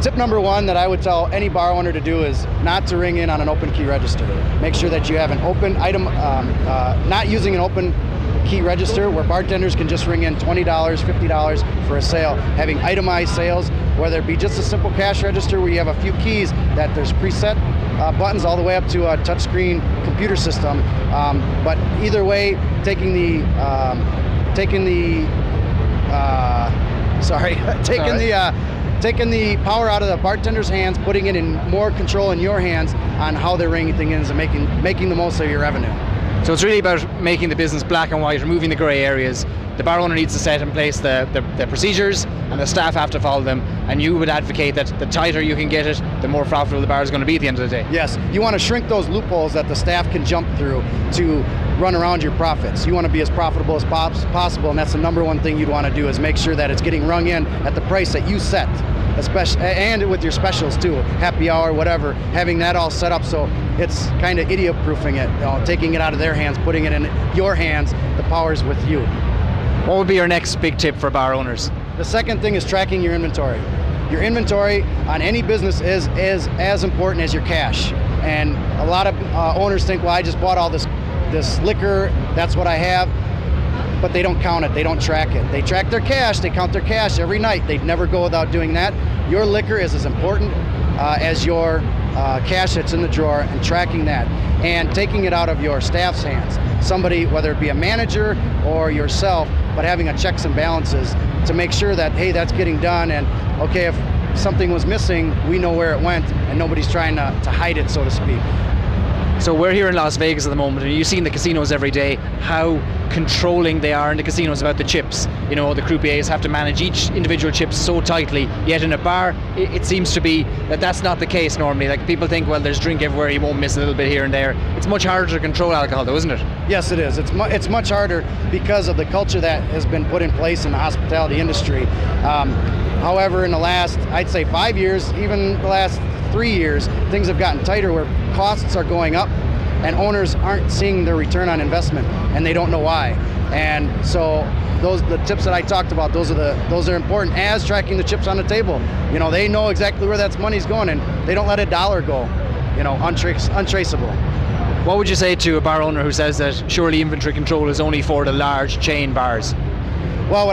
Tip number one that I would tell any bar owner to do is not to ring in on an open key register. Make sure that you have an open item, not using an open key register where bartenders can just ring in $20, $50 for a sale. Having itemized sales, whether it be just a simple cash register where you have a few keys that there's preset buttons all the way up to a touchscreen computer system. But either way, taking the power out of the bartender's hands, putting it in more control in your hands on how they're ringing things and making the most of your revenue. So it's really about making the business black and white, removing the grey areas. The bar owner needs to set in place the procedures, and the staff have to follow them. And you would advocate that the tighter you can get it, the more profitable the bar is going to be at the end of the day. Yes, you want to shrink those loopholes that the staff can jump through to run around your profits. You want to be as profitable as possible, and that's the number one thing you'd want to do, is make sure that it's getting rung in at the price that you set. Especially, and with your specials too, happy hour, whatever, having that all set up so it's kind of idiot-proofing it, taking it out of their hands, putting it in your hands, the power's with you. What would be your next big tip for bar owners? The second thing is tracking your inventory. Your inventory on any business is as important as your cash. And a lot of owners think, well, I just bought all this liquor, that's what I have. But they don't count it, they don't track it. They track their cash, they count their cash every night. They'd never go without doing that. Your liquor is as important as your cash that's in the drawer, and tracking that and taking it out of your staff's hands. Somebody, whether it be a manager or yourself, but having a checks and balances to make sure that, hey, that's getting done, and okay, if something was missing, we know where it went and nobody's trying to hide it, so to speak. So we're here in Las Vegas at the moment, and you see in the casinos every day how controlling they are in the casinos about the chips. You know, the croupiers have to manage each individual chip so tightly, yet in a bar it seems to be that that's not the case normally. Like, people think, well, there's drink everywhere, you won't miss a little bit here and there. It's much harder to control alcohol though, isn't it? Yes, it is. It's much harder because of the culture that has been put in place in the hospitality industry. However, in the last, I'd say 5 years, even the last 3 years, things have gotten tighter where costs are going up and owners aren't seeing their return on investment, and they don't know why. And so the tips that I talked about, those are important, as tracking the chips on the table. You know, they know exactly where that money's going, and they don't let a dollar go, untraceable. What would you say to a bar owner who says that surely inventory control is only for the large chain bars? Well,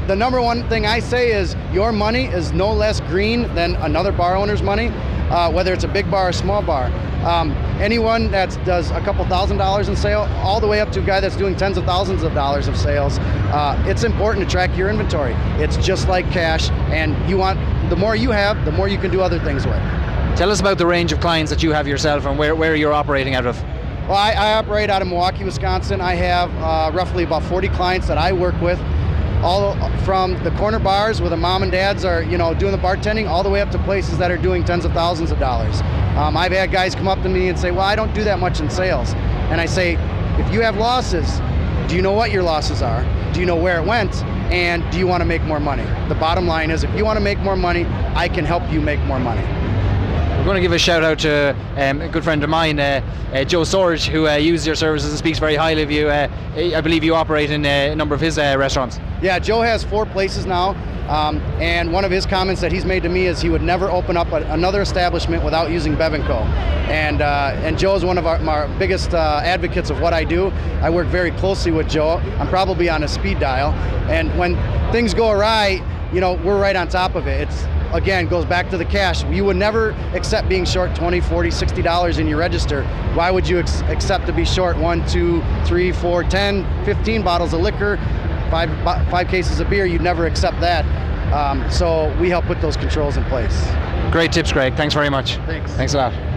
the number one thing I say is your money is no less green than another bar owner's money, whether it's a big bar or small bar. Anyone that does a couple $1,000s in sale, all the way up to a guy that's doing tens of thousands of dollars of sales, it's important to track your inventory. It's just like cash, and the more you have, the more you can do other things with. Tell us about the range of clients that you have yourself and where you're operating out of. Well, I operate out of Milwaukee, Wisconsin. I have roughly about 40 clients that I work with, all from the corner bars where the mom and dads are, doing the bartending, all the way up to places that are doing tens of thousands of dollars. I've had guys come up to me and say, well, I don't do that much in sales. And I say, if you have losses, do you know what your losses are? Do you know where it went? And do you want to make more money? The bottom line is, if you want to make more money, I can help you make more money. We're going to give a shout out to a good friend of mine, Joe Sorge, who uses your services and speaks very highly of you. I believe you operate in a number of his restaurants. Yeah, Joe has 4 places now, and one of his comments that he's made to me is he would never open up another establishment without using Bevinco. And Joe is one of our biggest advocates of what I do. I work very closely with Joe. I'm probably on a speed dial, and when things go awry, we're right on top of it. Again, goes back to the cash. You would never accept being short $20, $40, $60 in your register. Why would you accept to be short 1, 2, 3, 4, 10, 15 bottles of liquor, five cases of beer? You'd never accept that. So we help put those controls in place. Great tips, Greg. Thanks very much. Thanks. Thanks a lot.